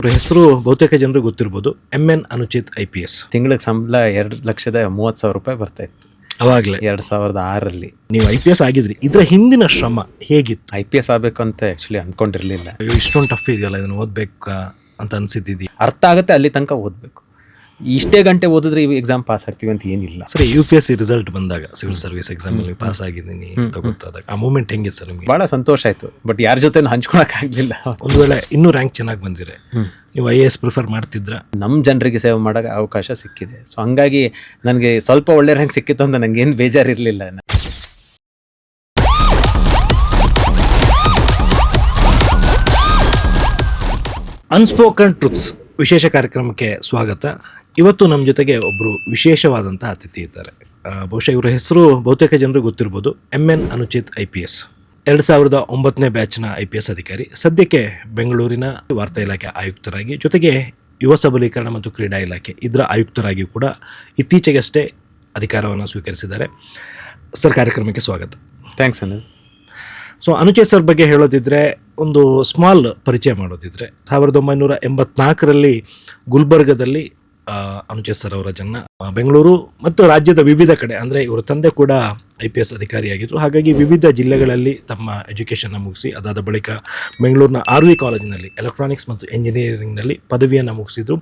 ಅವ್ರ ಹೆಸರು ಬಹುತೇಕ ಜನರಿಗೆ ಗೊತ್ತಿರ್ಬೋದು. MN ಅನುಚಿತ್ IPS. ತಿಂಗಳಿಗೆ ಸಂಬಳ 2,30,000 ರೂಪಾಯಿ ಬರ್ತಾ ಇತ್ತು ಅವಾಗಲೇ 2006ರಲ್ಲಿ. ನೀವು IPS ಆಗಿದ್ರಿ. ಇದರ ಹಿಂದಿನ ಶ್ರಮ ಹೇಗಿತ್ತು? IPS ಆಗಬೇಕು ಅಂತ ಆ್ಯಕ್ಚುಲಿ ಅಂದ್ಕೊಂಡಿರಲಿಲ್ಲ. ಇಷ್ಟೊಂದು ಟಫ್ ಇದೆಯಲ್ಲ, ಇದನ್ನು ಓದ್ಬೇಕಾ ಅಂತ ಅನ್ಸಿದ್ದಿದ್ದೀವಿ. ಅರ್ಥ ಆಗುತ್ತೆ, ಅಲ್ಲಿ ತನಕ ಓದಬೇಕು. ಇಷ್ಟೇ ಗಂಟೆ ಓದಿದ್ರೆ ಈ ಎಕ್ಸಾಮ್ ಪಾಸ್ ಆಗ್ತೀವಿ ಅಂತ ಏನಿಲ್ಲ. ಸರಿ, UPSC ರಿಸಲ್ಟ್ ಬಂದಾಗ ಸಿವಿಲ್ ಸರ್ವಿಸ್ ಎಕ್ಸಾಮಲ್ಲಿ ಪಾಸ್ ಆಗಿದ್ದೀನಿ ಅಂತ ಗೊತ್ತಾದಾಗ ಆ ಮೂಮೆಂಟ್ ಹೆಂಗೆ ಸರ್ ನಿಮಗೆ? ಭಾಳ ಸಂತೋಷ ಆಯಿತು, ಬಟ್ ಯಾರ ಜೊತೆ ಹಂಚ್ಕೊಳಕ್ಕಾಗಲಿಲ್ಲ. ಒಂದು ವೇಳೆ ಇನ್ನೂ ರ್ಯಾಂಕ್ ಚೆನ್ನಾಗಿ ಬಂದಿರೆ ನೀವು IAS ಪ್ರಿಫರ್ ಮಾಡ್ತಿದ್ರ? ನಮ್ಮ ಜನರಿಗೆ ಸೇವೆ ಮಾಡೋಕ್ಕೆ ಅವಕಾಶ ಸಿಕ್ಕಿದೆ. ಸೊ ಹಂಗಾಗಿ ನನಗೆ ಸ್ವಲ್ಪ ಒಳ್ಳೆ ರ್ಯಾಂಕ್ ಸಿಕ್ಕಿತ್ತು ಅಂತ ನನಗೇನು ಬೇಜಾರಿರಲಿಲ್ಲ. ಅನ್ಸ್ಪೋಕನ್ ಟ್ರುತ್ಸ್ ವಿಶೇಷ ಕಾರ್ಯಕ್ರಮಕ್ಕೆ ಸ್ವಾಗತ. ಇವತ್ತು ನಮ್ಮ ಜೊತೆಗೆ ಒಬ್ಬರು ವಿಶೇಷವಾದಂಥ ಅತಿಥಿ ಇದ್ದಾರೆ. ಬಹುಶಃ ಇವರ ಹೆಸರು ಬಹುತೇಕ ಜನರಿಗೆ ಗೊತ್ತಿರ್ಬೋದು. MN ಅನುಚಿತ್ IPS. 2009ನೇ ಬ್ಯಾಚ್ನ IPS ಅಧಿಕಾರಿ. ಸದ್ಯಕ್ಕೆ ಬೆಂಗಳೂರಿನ ವಾರ್ತಾ ಇಲಾಖೆ ಆಯುಕ್ತರಾಗಿ, ಜೊತೆಗೆ ಯುವ ಸಬಲೀಕರಣ ಮತ್ತು ಕ್ರೀಡಾ ಇಲಾಖೆ ಇದರ ಆಯುಕ್ತರಾಗಿ ಕೂಡ ಇತ್ತೀಚೆಗಷ್ಟೇ ಅಧಿಕಾರವನ್ನು ಸ್ವೀಕರಿಸಿದ್ದಾರೆ. ಸರ್, ಕಾರ್ಯಕ್ರಮಕ್ಕೆ ಸ್ವಾಗತ. ಥ್ಯಾಂಕ್ಸ್ ಅನಿಲ್. ಸೊ ಅನುಚಿತ್ ಸರ್ ಬಗ್ಗೆ ಹೇಳೋದಿದ್ರೆ, ಒಂದು ಸ್ಮಾಲ್ ಪರಿಚಯ ಮಾಡೋದಿದ್ರೆ, 1984ರಲ್ಲಿ ಗುಲ್ಬರ್ಗದಲ್ಲಿ ಅನುಚಿತ್ ಸರ್ ಅವರ ಜನ್ಮ. ಬೆಂಗಳೂರು ಮತ್ತು ರಾಜ್ಯದ ವಿವಿಧ ಕಡೆ, ಅಂದರೆ ಇವರ ತಂದೆ ಕೂಡ IPS ಅಧಿಕಾರಿಯಾಗಿದ್ದರು. ಹಾಗಾಗಿ ವಿವಿಧ ಜಿಲ್ಲೆಗಳಲ್ಲಿ ತಮ್ಮ ಎಜುಕೇಷನ್ನ ಮುಗಿಸಿ ಅದಾದ ಬಳಿಕ ಬೆಂಗಳೂರಿನ RV ಕಾಲೇಜಿನಲ್ಲಿ ಎಲೆಕ್ಟ್ರಾನಿಕ್ಸ್ ಮತ್ತು ಎಂಜಿನಿಯರಿಂಗ್ನಲ್ಲಿ ಪದವಿಯನ್ನು ಮುಗಿಸಿದರು.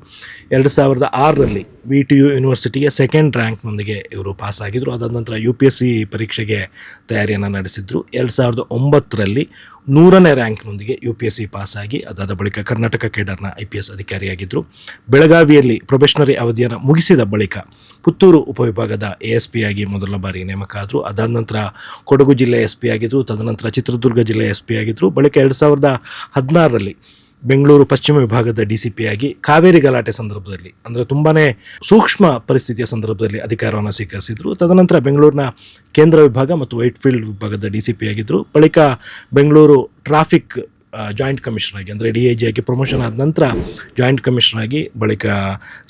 2006ರಲ್ಲಿ VTU ಯೂನಿವರ್ಸಿಟಿಗೆ 2nd ರ್ಯಾಂಕ್ನೊಂದಿಗೆ ಇವರು ಪಾಸ್ ಆಗಿದ್ದರು. ಅದಾದ ನಂತರ UPSC ಪರೀಕ್ಷೆಗೆ ತಯಾರಿಯನ್ನು ನಡೆಸಿದರು. 2009ರಲ್ಲಿ 100ನೇ ರ್ಯಾಂಕ್ನೊಂದಿಗೆ UPSC ಪಾಸಾಗಿ ಅದಾದ ಬಳಿಕ ಕರ್ನಾಟಕ ಕೇಡರ್ನ IPS ಅಧಿಕಾರಿಯಾಗಿದ್ದರು. ಬೆಳಗಾವಿಯಲ್ಲಿ ಪ್ರೊಬೆಷನರಿ ಅವಧಿಯನ್ನು ಮುಗಿಸಿದ ಬಳಿಕ ಪುತ್ತೂರು ಉಪವಿಭಾಗದ ASP ಆಗಿ ಮೊದಲ ಬಾರಿ ನೇಮಕ ಆದರು. ಅದಾದ ನಂತರ ಕೊಡಗು ಜಿಲ್ಲೆ SP ಆಗಿದ್ದರು. ತದನಂತರ ಚಿತ್ರದುರ್ಗ ಜಿಲ್ಲೆ SP ಆಗಿದ್ದರು. ಬಳಿಕ 2016ರಲ್ಲಿ ಬೆಂಗಳೂರು ಪಶ್ಚಿಮ ವಿಭಾಗದ DCP ಆಗಿ ಕಾವೇರಿ ಗಲಾಟೆ ಸಂದರ್ಭದಲ್ಲಿ, ಅಂದರೆ ತುಂಬಾ ಸೂಕ್ಷ್ಮ ಪರಿಸ್ಥಿತಿಯ ಸಂದರ್ಭದಲ್ಲಿ ಅಧಿಕಾರವನ್ನು ಸ್ವೀಕರಿಸಿದರು. ತದನಂತರ ಬೆಂಗಳೂರಿನ ಕೇಂದ್ರ ವಿಭಾಗ ಮತ್ತು ವೈಟ್ಫೀಲ್ಡ್ ವಿಭಾಗದ DCP ಆಗಿದ್ದರು. ಬಳಿಕ ಬೆಂಗಳೂರು ಟ್ರಾಫಿಕ್ ಜಾಯಿಂಟ್ ಕಮಿಷನರ್ ಆಗಿ, ಅಂದರೆ DIG ಆಗಿ ಪ್ರಮೋಷನ್ ಆದ ನಂತರ ಜಾಯಿಂಟ್ ಕಮಿಷನರ್ ಆಗಿ, ಬಳಿಕ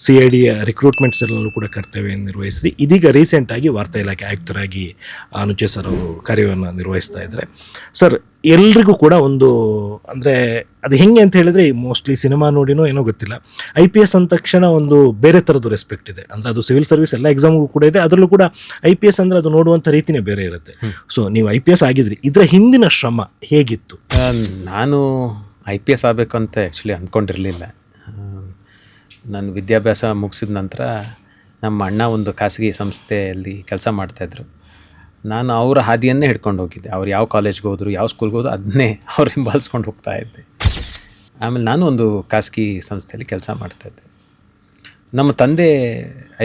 CID ರಿಕ್ರೂಟ್ಮೆಂಟ್ ಸೆಲ್ನಲ್ಲೂ ಕೂಡ ಕರ್ತವ್ಯವನ್ನು ನಿರ್ವಹಿಸಿ ಇದೀಗ ರೀಸೆಂಟಾಗಿ ವಾರ್ತಾ ಇಲಾಖೆ ಆಯುಕ್ತರಾಗಿ ಅನುಚಿತ್ ಸರ್ ಅವರು ಕಾರ್ಯವನ್ನು ನಿರ್ವಹಿಸ್ತಾ ಇದ್ದಾರೆ. ಸರ್, ಎಲ್ರಿಗೂ ಕೂಡ ಒಂದು, ಅಂದರೆ ಅದು ಹೆಂಗೆ ಅಂತ ಹೇಳಿದರೆ, ಮೋಸ್ಟ್ಲಿ ಸಿನಿಮಾ ನೋಡಿನೋ ಏನೋ ಗೊತ್ತಿಲ್ಲ, IPS ಅಂದ ತಕ್ಷಣ ಒಂದು ಬೇರೆ ಥರದ್ದು ರೆಸ್ಪೆಕ್ಟ್ ಇದೆ. ಅಂದರೆ ಅದು ಸಿವಿಲ್ ಸರ್ವಿಸ್ ಎಲ್ಲ ಎಕ್ಸಾಮ್ಗೂ ಕೂಡ ಇದೆ, ಅದರಲ್ಲೂ ಕೂಡ IPS ಅಂದರೆ ಅದು ನೋಡುವಂಥ ರೀತಿಯೇ ಬೇರೆ ಇರುತ್ತೆ. ಸೊ ನೀವು IPS ಆಗಿದ್ರಿ, ಇದರ ಹಿಂದಿನ ಶ್ರಮ ಹೇಗಿತ್ತು? ನಾನು IPS ಆಗಬೇಕು ಅಂತ ಆ್ಯಕ್ಚುಲಿ ಅಂದ್ಕೊಂಡಿರಲಿಲ್ಲ. ನಾನು ವಿದ್ಯಾಭ್ಯಾಸ ಮುಗಿಸಿದ ನಂತರ ನಮ್ಮ ಅಣ್ಣ ಒಂದು ಖಾಸಗಿ ಸಂಸ್ಥೆಯಲ್ಲಿ ಕೆಲಸ ಮಾಡ್ತಾಯಿದ್ರು. ನಾನು ಅವರ ಹಾದಿಯನ್ನೇ ಹಿಡ್ಕೊಂಡು ಹೋಗಿದ್ದೆ. ಅವ್ರು ಯಾವ ಕಾಲೇಜ್ಗೆ ಹೋದ್ರು, ಯಾವ ಸ್ಕೂಲ್ಗೆ ಹೋದ್ರು, ಅದನ್ನೇ ಅವ್ರು ಹಿಂಬಾಲಿಸ್ಕೊಂಡು ಹೋಗ್ತಾ ಇದ್ದೆ. ಆಮೇಲೆ ನಾನು ಒಂದು ಖಾಸಗಿ ಸಂಸ್ಥೆಯಲ್ಲಿ ಕೆಲಸ ಮಾಡ್ತಾಯಿದ್ದೆ. ನಮ್ಮ ತಂದೆ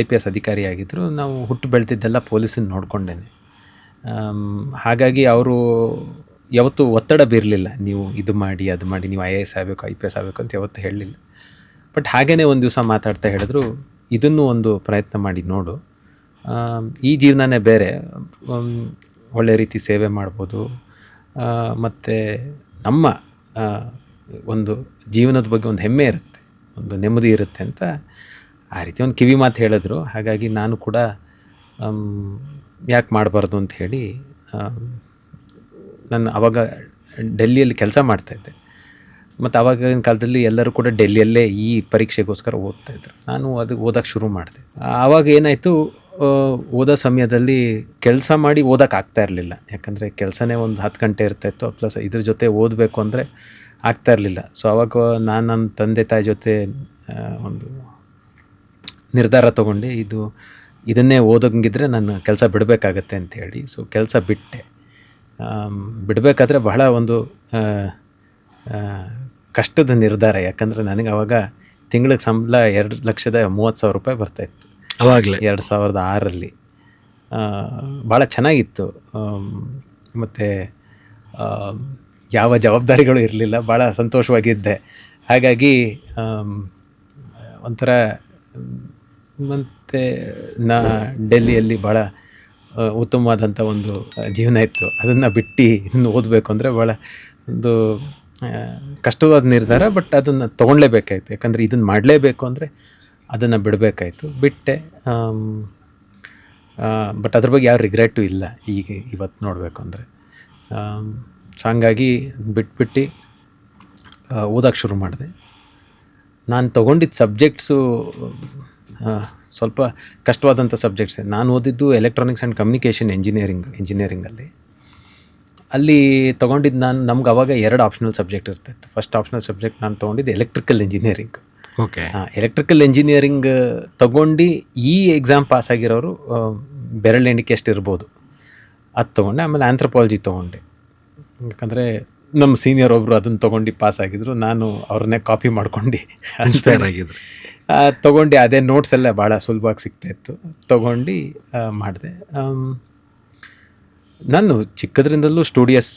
IPS ಅಧಿಕಾರಿಯಾಗಿದ್ದರು. ನಾವು ಹುಟ್ಟು ಬೆಳೆದಿದ್ದೆಲ್ಲ ಪೊಲೀಸನ್ನು ನೋಡ್ಕೊಂಡೇನೆ. ಹಾಗಾಗಿ ಅವರು ಯಾವತ್ತೂ ಒತ್ತಡ ಬೀರಲಿಲ್ಲ, ನೀವು ಇದು ಮಾಡಿ ಅದು ಮಾಡಿ, ನೀವು IAS ಆಗಬೇಕು IPS ಆಗಬೇಕು ಅಂತ ಯಾವತ್ತೂ ಹೇಳಲಿಲ್ಲ. ಬಟ್ ಹಾಗೇ ಒಂದು ದಿವಸ ಮಾತಾಡ್ತಾ ಹೇಳಿದ್ರು, ಇದನ್ನು ಒಂದು ಪ್ರಯತ್ನ ಮಾಡಿ ನೋಡು, ಈ ಜೀವನನೇ ಬೇರೆ, ಒಳ್ಳೆ ರೀತಿ ಸೇವೆ ಮಾಡ್ಬೋದು, ಮತ್ತು ನಮ್ಮ ಒಂದು ಜೀವನದ ಬಗ್ಗೆ ಒಂದು ಹೆಮ್ಮೆ ಇರುತ್ತೆ, ಒಂದು ನೆಮ್ಮದಿ ಇರುತ್ತೆ ಅಂತ ಆ ರೀತಿ ಒಂದು ಕಿವಿ ಮಾತು ಹೇಳಿದ್ರು. ಹಾಗಾಗಿ ನಾನು ಕೂಡ ಯಾಕೆ ಮಾಡಬಾರ್ದು ಅಂತ ಹೇಳಿ, ನಾನು ಆವಾಗ ಡೆಲ್ಲಿಯಲ್ಲಿ ಕೆಲಸ ಮಾಡ್ತಾಯಿದ್ದೆ. ಮತ್ತು ಆವಾಗಿನ ಕಾಲದಲ್ಲಿ ಎಲ್ಲರೂ ಕೂಡ ಡೆಲ್ಲಿಯಲ್ಲೇ ಈ ಪರೀಕ್ಷೆಗೋಸ್ಕರ ಓದ್ತಾಯಿದ್ರು. ನಾನು ಅದು ಓದೋಕ್ಕೆ ಶುರು ಮಾಡಿದೆ. ಆವಾಗ ಏನಾಯಿತು, ಓದೋ ಸಮಯದಲ್ಲಿ ಕೆಲಸ ಮಾಡಿ ಓದೋಕ್ಕಾಗ್ತಾ ಇರಲಿಲ್ಲ. ಯಾಕಂದರೆ ಕೆಲಸನೇ ಒಂದು 10 ಗಂಟೆ ಇರ್ತಾಯಿತ್ತು, ಪ್ಲಸ್ ಇದ್ರ ಜೊತೆ ಓದಬೇಕು ಅಂದರೆ ಆಗ್ತಾ ಇರಲಿಲ್ಲ. ಸೊ ಆವಾಗ ನಾನು ನನ್ನ ತಂದೆ ತಾಯಿ ಜೊತೆ ಒಂದು ನಿರ್ಧಾರ ತೊಗೊಂಡು, ಇದನ್ನೇ ಓದೋಂಗಿದ್ರೆ ನಾನು ಕೆಲಸ ಬಿಡಬೇಕಾಗತ್ತೆ ಅಂಥೇಳಿ. ಸೊ ಕೆಲಸ ಬಿಟ್ಟೆ. ಬಿಡಬೇಕಾದ್ರೆ ಬಹಳ ಒಂದು ಕಷ್ಟದ ನಿರ್ಧಾರ. ಯಾಕಂದರೆ ನನಗೆ ಆವಾಗ ತಿಂಗಳಿಗೆ ಸಂಬಳ 2,30,000 ರೂಪಾಯಿ ಬರ್ತಾಯಿತ್ತು ಅವಾಗಲೇ 2006ರಲ್ಲಿ. ಭಾಳ ಚೆನ್ನಾಗಿತ್ತು. ಮತ್ತು ಯಾವ ಜವಾಬ್ದಾರಿಗಳು ಇರಲಿಲ್ಲ, ಭಾಳ ಸಂತೋಷವಾಗಿದ್ದೆ. ಹಾಗಾಗಿ ಒಂಥರ, ಮತ್ತು ಡೆಲ್ಲಿಯಲ್ಲಿ ಭಾಳ ಉತ್ತಮವಾದಂಥ ಒಂದು ಜೀವನ ಇತ್ತು. ಅದನ್ನು ಬಿಟ್ಟು ಇನ್ನು ಓದಬೇಕು ಅಂದರೆ ಭಾಳ ಒಂದು ಕಷ್ಟವಾದ ನಿರ್ಧಾರ. ಬಟ್ ಅದನ್ನು ತೊಗೊಳ್ಳೇಬೇಕಾಯ್ತು, ಯಾಕಂದರೆ ಇದನ್ನು ಮಾಡಲೇಬೇಕು ಅಂದರೆ ಅದನ್ನು ಬಿಡಬೇಕಾಯ್ತು. ಬಿಟ್ಟೆ. ಬಟ್ ಅದ್ರ ಬಗ್ಗೆ ಯಾವ ರಿಗ್ರೆಟು ಇಲ್ಲ ಇವತ್ತು ನೋಡಬೇಕು ಅಂದರೆ. ಸೊ ಹಂಗಾಗಿ ಬಿಟ್ಬಿಟ್ಟು ಓದೋಕ್ಕೆ ಶುರು ಮಾಡಿದೆ. ನಾನು ತೊಗೊಂಡಿದ್ದ ಸಬ್ಜೆಕ್ಟ್ಸು ಸ್ವಲ್ಪ ಕಷ್ಟವಾದಂಥ ಸಬ್ಜೆಕ್ಟ್ಸೇ. ನಾನು ಓದಿದ್ದು ಎಲೆಕ್ಟ್ರಾನಿಕ್ಸ್ ಆ್ಯಂಡ್ ಕಮ್ಯುನಿಕೇಷನ್ ಇಂಜಿನಿಯರಿಂಗಲ್ಲಿ. ಅಲ್ಲಿ ತೊಗೊಂಡಿದ್ದು ನಮ್ಗೆ ಅವಾಗ 2 ಆಪ್ಷನಲ್ ಸಬ್ಜೆಕ್ಟ್ ಇರ್ತಾಯಿತ್ತು. ಫಸ್ಟ್ ಆಪ್ಷನಲ್ ಸಬ್ಜೆಕ್ಟ್ ನಾನು ತೊಗೊಂಡಿದ್ದು electrical engineering. Okay. Electrical engineering ತೊಗೊಂಡು ಈ ಎಕ್ಸಾಮ್ ಪಾಸ್ ಆಗಿರೋರು ಬೆರಳೆಣಿಕೆ ಎಷ್ಟು ಇರ್ಬೋದು, ಅದು ತೊಗೊಂಡೆ. ಆಮೇಲೆ ಆಂಥ್ರಪಾಲಜಿ ತೊಗೊಂಡೆ, ಯಾಕಂದರೆ ನಮ್ಮ ಸೀನಿಯರ್ ಒಬ್ಬರು ಅದನ್ನು ತೊಗೊಂಡು ಪಾಸ್ ಆಗಿದ್ರು. ನಾನು ಅವ್ರನ್ನೇ ಕಾಪಿ ಮಾಡ್ಕೊಂಡು ಇನ್ಸ್ಪೈರ್ ಆಗಿದ್ರು. ತೊಗೊಂಡು ಅದೇ ನೋಟ್ಸ್ ಎಲ್ಲ ಭಾಳ ಸುಲಭವಾಗಿ ಸಿಗ್ತಾಯಿತ್ತು, ತೊಗೊಂಡು ಮಾಡಿದೆ. ನಾನು ಚಿಕ್ಕದ್ರಿಂದಲೂ ಸ್ಟೂಡಿಯಸ್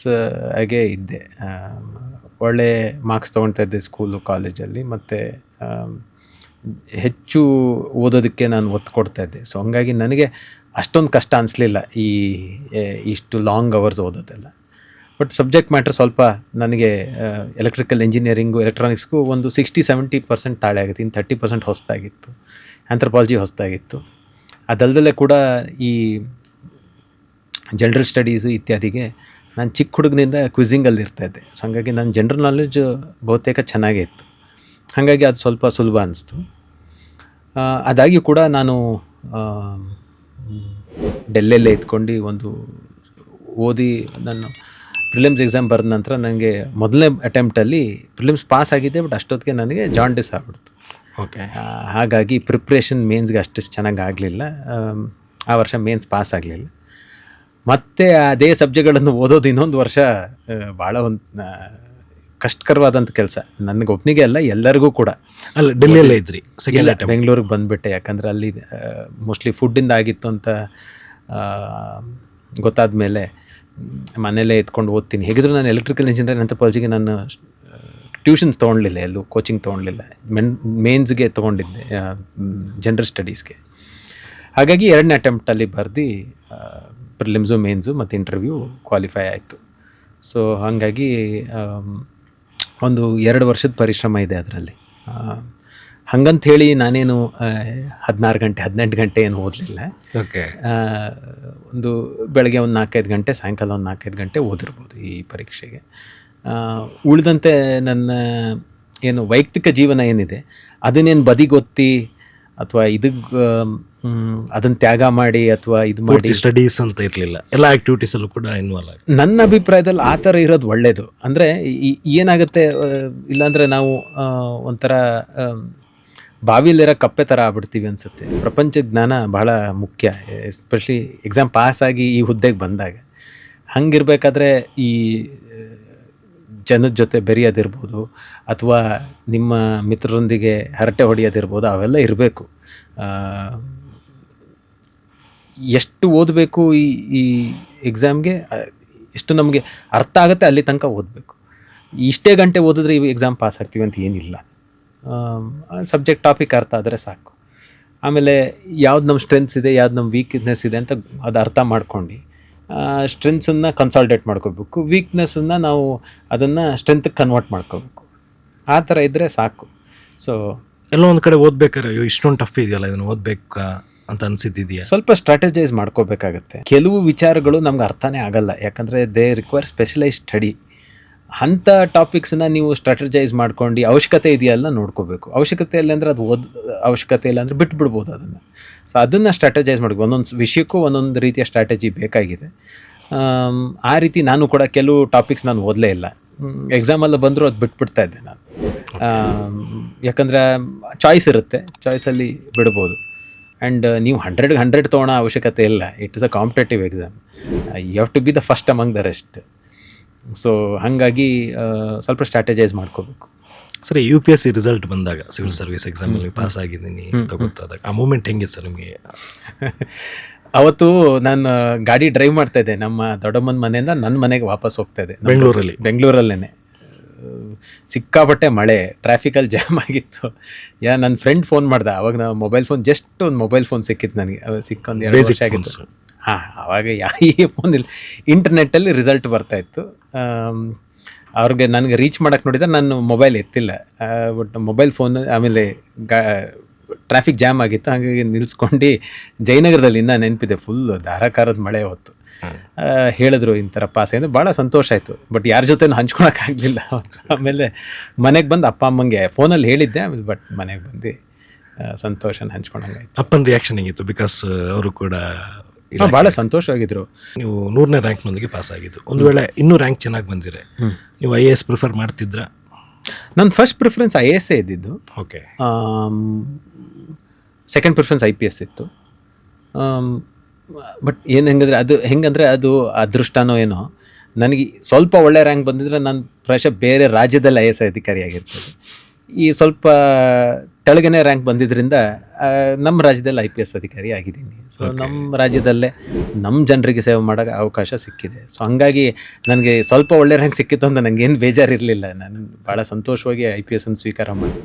ಆಗೇ ಇದ್ದೆ. ಒಳ್ಳೆ ಮಾರ್ಕ್ಸ್ ತೊಗೊಳ್ತಾ ಇದ್ದೆ ಸ್ಕೂಲು ಕಾಲೇಜಲ್ಲಿ, ಮತ್ತು ಹೆಚ್ಚು ಓದೋದಕ್ಕೆ ನಾನು ಒತ್ತು ಕೊಡ್ತಾ ಇದ್ದೆ. ಸೊ ಹಂಗಾಗಿ ನನಗೆ ಅಷ್ಟೊಂದು ಕಷ್ಟ ಅನಿಸ್ಲಿಲ್ಲ ಇಷ್ಟು ಲಾಂಗ್ ಅವರ್ಸ್ ಓದೋದೆಲ್ಲ. ಬಟ್ ಸಬ್ಜೆಕ್ಟ್ ಮ್ಯಾಟ್ರ್ ಸ್ವಲ್ಪ ನನಗೆ ಎಲೆಕ್ಟ್ರಿಕಲ್ ಇಂಜಿನಿಯರಿಂಗು ಎಲೆಕ್ಟ್ರಾನಿಕ್ಸ್ಗೂ ಒಂದು 60-70% ತಾಳೆ ಆಗುತ್ತೆ. ಇನ್ನು 30% ಹೊಸದಾಗಿತ್ತು. ಆಂಥ್ರಪಾಲಜಿ ಹೊಸದಾಗಿತ್ತು. ಅದಲ್ಲದೆ ಕೂಡ ಈ ಜನರಲ್ ಸ್ಟಡೀಸು ಇತ್ಯಾದಿಗೆ ನಾನು ಚಿಕ್ಕ ಹುಡುಗನಿಂದ ಕ್ವಿಝಿಂಗಲ್ಲಿ ಇರ್ತಾಯಿದ್ದೆ. ಸೊ ಹಾಗಾಗಿ ನನ್ನ ಜನರಲ್ ನಾಲೆಡ್ಜ್ ಬಹುತೇಕ ಚೆನ್ನಾಗೇ ಇತ್ತು. ಹಾಗಾಗಿ ಅದು ಸ್ವಲ್ಪ ಸುಲಭ ಅನ್ನಿಸ್ತು. ಅದಾಗಿಯೂ ಕೂಡ ನಾನು ಡೆಲ್ಲಲ್ಲೇ ಇದ್ಕೊಂಡು ಒಂದು ಓದಿ ನಾನು ಪ್ರಿಲಿಮ್ಸ್ ಎಕ್ಸಾಮ್ ಬರೆದ ನಂತರ ನನಗೆ ಮೊದಲನೇ ಅಟೆಂಪ್ಟಲ್ಲಿ ಪ್ರಿಲಿಮ್ಸ್ ಪಾಸ್ ಆಗಿದ್ದೆ. ಬಟ್ ಅಷ್ಟೊತ್ತಿಗೆ ನನಗೆ ಜಾಂಡಿಸ್ ಆಗ್ಬಿಡ್ತು. ಓಕೆ. ಹಾಗಾಗಿ ಪ್ರಿಪ್ರೇಷನ್ ಮೇನ್ಸ್ಗೆ ಅಷ್ಟು ಚೆನ್ನಾಗಿ ಆಗಲಿಲ್ಲ. ಆ ವರ್ಷ ಮೇನ್ಸ್ ಪಾಸ್ ಆಗಲಿಲ್ಲ. ಮತ್ತು ಅದೇ ಸಬ್ಜೆಕ್ಟ್ಗಳನ್ನು ಓದೋದು ಇನ್ನೊಂದು ವರ್ಷ ಭಾಳ ಒಂದು ಕಷ್ಟಕರವಾದಂಥ ಕೆಲಸ. ನನಗೊಬ್ಬನಿಗೆ ಅಲ್ಲ, ಎಲ್ಲರಿಗೂ ಕೂಡ. ಅಲ್ಲ, ಡೆಲ್ಲಿಯಲ್ಲೇ ಇದ್ರಿ ಸೆಕೆಂಡ್ ಅಟೆಂಪ್ಟ್? ಬೆಂಗಳೂರಿಗೆ ಬಂದುಬಿಟ್ಟೆ. ಯಾಕಂದರೆ ಅಲ್ಲಿ ಮೋಸ್ಟ್ಲಿ ಫುಡ್ಡಿಂದ ಆಗಿತ್ತು ಅಂತ ಗೊತ್ತಾದ ಮೇಲೆ ಮನೇಲೇ ಎತ್ಕೊಂಡು ಓದ್ತೀನಿ. ಹೇಗಿದ್ರು ನಾನು ಎಲೆಕ್ಟ್ರಿಕಲ್ ಇಂಜಿನಿಯರಿಂಗ್ ಆಂಥ್ರಪಾಲಜಿಗೆ ನಾನು ಟ್ಯೂಷನ್ಸ್ ತೊಗೊಳ್ಲಿಲ್ಲ, ಎಲ್ಲೂ ಕೋಚಿಂಗ್ ತೊಗೊಳ್ಲಿಲ್ಲ. ಮೇನ್ಸ್ಗೆ ತೊಗೊಂಡಿದ್ದೆ, ಜನರಲ್ ಸ್ಟಡೀಸ್ಗೆ. ಹಾಗಾಗಿ 2ನೇ ಅಟೆಂಪ್ಟಲ್ಲಿ ಬರೆದು ಪ್ರಿಲಿಮ್ಸು ಮೇನ್ಸು ಮತ್ತು ಇಂಟರ್ವ್ಯೂ ಕ್ವಾಲಿಫೈ ಆಯಿತು. ಸೊ ಹಾಗಾಗಿ ಒಂದು 2 ವರ್ಷದ ಪರಿಶ್ರಮ ಇದೆ ಅದರಲ್ಲಿ. ಹಾಗಂಥೇಳಿ ನಾನೇನು 16 ಗಂಟೆ 18 ಗಂಟೆ ಏನು ಓದಲಿಲ್ಲ. ಓಕೆ. ಒಂದು ಬೆಳಗ್ಗೆ ಒಂದು 4-5 ಗಂಟೆ, ಸಾಯಂಕಾಲ ಒಂದು 4-5 ಗಂಟೆ ಓದಿರ್ಬೋದು ಈ ಪರೀಕ್ಷೆಗೆ. ಉಳಿದಂತೆ ನನ್ನ ಏನು ವೈಯಕ್ತಿಕ ಜೀವನ ಏನಿದೆ ಅದನ್ನೇನು ಬದಿಗೊತ್ತಿ ಅಥವಾ ಅದನ್ನು ತ್ಯಾಗ ಮಾಡಿ ಅಥವಾ ಇದು ಮಾಡಿ ಸ್ಟಡೀಸ್ ಅಂತ ಇರಲಿಲ್ಲ, ಎಲ್ಲ ಆ್ಯಕ್ಟಿವಿಟೀಸಲ್ಲೂ ಕೂಡ ಇನ್ವಾಲ್ವ್ ಆಗಿ. ನನ್ನ ಅಭಿಪ್ರಾಯದಲ್ಲಿ ಆ ಥರ ಇರೋದು ಒಳ್ಳೆಯದು. ಅಂದರೆ ಏನಾಗುತ್ತೆ, ಇಲ್ಲಾಂದರೆ ನಾವು ಒಂಥರ ಬಾವಿಲಿರೋ ಕಪ್ಪೆ ಥರ ಆಗ್ಬಿಡ್ತೀವಿ ಅನಿಸುತ್ತೆ. ಪ್ರಪಂಚ ಜ್ಞಾನ ಬಹಳ ಮುಖ್ಯ, ಎಸ್ಪೆಷಲಿ ಎಕ್ಸಾಮ್ ಪಾಸಾಗಿ ಈ ಹುದ್ದೆಗೆ ಬಂದಾಗ. ಹಂಗಿರ್ಬೇಕಾದ್ರೆ ಈ ಜನದ ಜೊತೆ ಬೆರೆಯೋದಿರ್ಬೋದು ಅಥವಾ ನಿಮ್ಮ ಮಿತ್ರರೊಂದಿಗೆ ಹರಟೆ ಹೊಡೆಯೋದಿರ್ಬೋದು, ಅವೆಲ್ಲ ಇರಬೇಕು. ಎಷ್ಟು ಓದಬೇಕು ಈ ಎಕ್ಸಾಮ್ಗೆ, ಎಷ್ಟು ನಮಗೆ ಅರ್ಥ ಆಗುತ್ತೆ ಅಲ್ಲಿ ತನಕ ಓದಬೇಕು. ಇಷ್ಟೇ ಗಂಟೆ ಓದಿದ್ರೆ ಈ ಎಕ್ಸಾಮ್ ಪಾಸ್ ಆಗ್ತೀವಿ ಅಂತ ಏನಿಲ್ಲ. ಸಬ್ಜೆಕ್ಟ್ ಟಾಪಿಕ್ ಅರ್ಥ ಆದರೆ ಸಾಕು. ಆಮೇಲೆ ಯಾವ್ದು ನಮ್ಮ ಸ್ಟ್ರೆಂತ್ಸ್ ಇದೆ, ಯಾವ್ದು ನಮ್ಮ ವೀಕ್ನೆಸ್ ಇದೆ ಅಂತ ಅದು ಅರ್ಥ ಮಾಡ್ಕೊಂಡು ಸ್ಟ್ರೆಂತ್ಸನ್ನು ಕನ್ಸಾಲ್ಟೇಟ್ ಮಾಡ್ಕೋಬೇಕು, ವೀಕ್ನೆಸ್ಸನ್ನು ನಾವು ಅದನ್ನು ಸ್ಟ್ರೆಂತ್ಗೆ ಕನ್ವರ್ಟ್ ಮಾಡ್ಕೋಬೇಕು. ಆ ಥರ ಇದ್ದರೆ ಸಾಕು. ಸೊ ಎಲ್ಲೋ ಒಂದು ಕಡೆ ಓದ್ಬೇಕಾರೆ ಅಯ್ಯೋ ಇಷ್ಟೊಂದು ಟಫ್ ಇದೆಯಲ್ಲ, ಇದನ್ನು ಓದಬೇಕಾ ಅಂತ ಅನಿಸಿದ್ದಿದೆಯಾ? ಸ್ವಲ್ಪ ಸ್ಟ್ರಾಟಜೈಸ್ ಮಾಡ್ಕೋಬೇಕಾಗತ್ತೆ. ಕೆಲವು ವಿಚಾರಗಳು ನಮ್ಗೆ ಅರ್ಥನೇ ಆಗಲ್ಲ, ಯಾಕಂದರೆ ದೇ ರಿಕ್ವೈರ್ ಸ್ಪೆಷಲೈಸ್ ಸ್ಟಡಿ. ಅಂಥ ಟಾಪಿಕ್ಸನ್ನ ನೀವು ಸ್ಟ್ರಾಟಜೈಸ್ ಮಾಡ್ಕೊಂಡು ಅವಶ್ಯಕತೆ ಇದೆಯಲ್ಲ ನೋಡ್ಕೋಬೇಕು. ಅವಶ್ಯಕತೆ ಇಲ್ಲ ಅಂದರೆ ಅದು ಅವಶ್ಯಕತೆ ಇಲ್ಲ ಅಂದರೆ ಬಿಟ್ಬಿಡ್ಬೋದು ಅದನ್ನು. ಸೊ ಅದನ್ನು ಸ್ಟ್ರಾಟಜೈಸ್ ಮಾಡಬೇಕು. ಒಂದೊಂದು ವಿಷಯಕ್ಕೂ ಒಂದೊಂದು ರೀತಿಯ ಸ್ಟ್ರಾಟಜಿ ಬೇಕಾಗಿದೆ. ಆ ರೀತಿ ನಾನು ಕೂಡ ಕೆಲವು ಟಾಪಿಕ್ಸ್ ನಾನು ಓದಲೇ ಇಲ್ಲ. ಎಕ್ಸಾಮಲ್ಲಿ ಬಂದರೂ ಅದು ಬಿಟ್ಬಿಡ್ತಾ ಇದ್ದೆ ನಾನು. ಯಾಕಂದರೆ ಚಾಯ್ಸ್ ಇರುತ್ತೆ, ಚಾಯ್ಸಲ್ಲಿ ಬಿಡ್ಬೋದು. ಆ್ಯಂಡ್ ನೀವು 100ಗೆ 100 ತೊಗೊಳ್ಳೋ ಅವಶ್ಯಕತೆ ಇಲ್ಲ. It is a competitive exam. You have to be the first among the rest. So ಹಾಗಾಗಿ ಸ್ವಲ್ಪ ಸ್ಟ್ರಾಟಜೈಸ್ ಮಾಡ್ಕೋಬೇಕು. ಸರಿ, UPSC ರಿಸಲ್ಟ್ ಬಂದಾಗ ಸಿವಿಲ್ ಸರ್ವಿಸ್ ಎಕ್ಸಾಮಲ್ಲಿ ಪಾಸ್ ಆಗಿದ್ದೀನಿ ಗೊತ್ತಾದಾಗ ಆ ಮೂಮೆಂಟ್ ಹೆಂಗೆ ಸರ್ ನಿಮಗೆ? ಅವತ್ತು ನಾನು ಗಾಡಿ ಡ್ರೈವ್ ಮಾಡ್ತಾಯಿದ್ದೆ. ನಮ್ಮ ದೊಡ್ಡಮ್ಮನ ಮನೆಯಿಂದ ನನ್ನ ಮನೆಗೆ ವಾಪಸ್ ಹೋಗ್ತಾಯಿದ್ದೆ ಬೆಂಗಳೂರಲ್ಲೇ. ಸಿಕ್ಕಾಪಟ್ಟೆ ಮಳೆ, ಟ್ರಾಫಿಕಲ್ಲಿ ಜಾಮ್ ಆಗಿತ್ತು. ನನ್ನ ಫ್ರೆಂಡ್ ಫೋನ್ ಮಾಡ್ದೆ. ಅವಾಗ ನಾವು ಮೊಬೈಲ್ ಫೋನ್, ಜಸ್ಟ್ ಒಂದು ಮೊಬೈಲ್ ಫೋನ್ ಸಿಕ್ಕಿತ್ತು ನನಗೆ. ಸಿಕ್ಕೊಂದು 2 ವರ್ಷ ಆಗಿತ್ತು. ಆವಾಗ ಈ ಫೋನ್ ಇಲ್ಲ, ಇಂಟರ್ನೆಟ್ಟಲ್ಲಿ ರಿಸಲ್ಟ್ ಬರ್ತಾಯಿತ್ತು. ಅವ್ರಿಗೆ ನನಗೆ ರೀಚ್ ಮಾಡೋಕ್ಕೆ ನೋಡಿದರೆ ನಾನು ಮೊಬೈಲ್ ಎತ್ತಿಲ್ಲ. ಬಟ್ ಮೊಬೈಲ್ ಫೋನ್ ಆಮೇಲೆ ಟ್ರಾಫಿಕ್ ಜಾಮ್ ಆಗಿತ್ತು. ಹಾಗಾಗಿ ನಿಲ್ಸ್ಕೊಂಡು ಜಯನಗರದಲ್ಲಿ ಇನ್ನೂ ನೆನಪಿದೆ, ಫುಲ್ ಧಾರಾಕಾರದ ಮಳೆ ಹೊತ್ತು. ಹೇಳಿದ್ರು ಈ ಥರ ಪಾಸ್ ಆಗಿದೆ, ಭಾಳ ಸಂತೋಷ ಆಯಿತು. ಬಟ್ ಯಾರ ಜೊತೆನೂ ಹಂಚ್ಕೊಳಕ್ಕಾಗಲಿಲ್ಲ. ಆಮೇಲೆ ಮನೆಗೆ ಬಂದು ಅಪ್ಪ ಅಮ್ಮಂಗೆ ಫೋನಲ್ಲಿ ಹೇಳಿದ್ದೆ, ಆಮೇಲೆ ಬಟ್ ಮನೆಗೆ ಬಂದು ಸಂತೋಷನ ಹಂಚ್ಕೊಂಡಂಗಾಯ್ತು. ಅಪ್ಪನ ರಿಯಾಕ್ಷನ್ ಹೆಂಗಿತ್ತು? ಬಿಕಾಸ್ ಅವರು ಕೂಡ ಭಾಳ ಸಂತೋಷವಾಗಿದ್ರು. ನೀವು 100ನೇ ರ್ಯಾಂಕ್ನೊಂದಿಗೆ ಪಾಸ್ ಆಗಿದ್ದು. ಒಂದು ವೇಳೆ ಇನ್ನೂ ರ್ಯಾಂಕ್ ಚೆನ್ನಾಗಿ ಬಂದಿರೆ ನೀವು IAS ಪ್ರಿಫರ್ ಮಾಡ್ತಿದ್ರ? ನನ್ನ ಫಸ್ಟ್ ಪ್ರಿಫರೆನ್ಸ್ IAS ಇದ್ದಿದ್ದು. ಓಕೆ. ಸೆಕೆಂಡ್ ಪ್ರಿಫರೆನ್ಸ್ IPS ಇತ್ತು. ಬಟ್ ಹೆಂಗಂದರೆ ಅದು ಅದೃಷ್ಟನೋ ಏನೋ, ನನಗೆ ಸ್ವಲ್ಪ ಒಳ್ಳೆ ರ್ಯಾಂಕ್ ಬಂದಿದ್ರೆ ನಾನು ಪ್ರಾಯಶಃ ಬೇರೆ ರಾಜ್ಯದಲ್ಲಿ IAS ಅಧಿಕಾರಿಯಾಗಿರ್ತದೆ. ಈ ಸ್ವಲ್ಪ ತೆಳಗನೆ ರ್ಯಾಂಕ್ ಬಂದಿದ್ದರಿಂದ ನಮ್ಮ ರಾಜ್ಯದಲ್ಲಿ IPS ಅಧಿಕಾರಿ ಆಗಿದ್ದೀನಿ. ಸೊ ನಮ್ಮ ರಾಜ್ಯದಲ್ಲೇ ನಮ್ಮ ಜನರಿಗೆ ಸೇವೆ ಮಾಡೋಕ್ಕೆ ಅವಕಾಶ ಸಿಕ್ಕಿದೆ. ಸೊ ಹಂಗಾಗಿ ನನಗೆ ಸ್ವಲ್ಪ ಒಳ್ಳೆ ರ್ಯಾಂಕ್ ಸಿಕ್ಕಿತ್ತು ಅಂತ ನನಗೇನು ಬೇಜಾರಿರಲಿಲ್ಲ. ನಾನು ಭಾಳ ಸಂತೋಷವಾಗಿ IPS ಸ್ವೀಕಾರ ಮಾಡಿ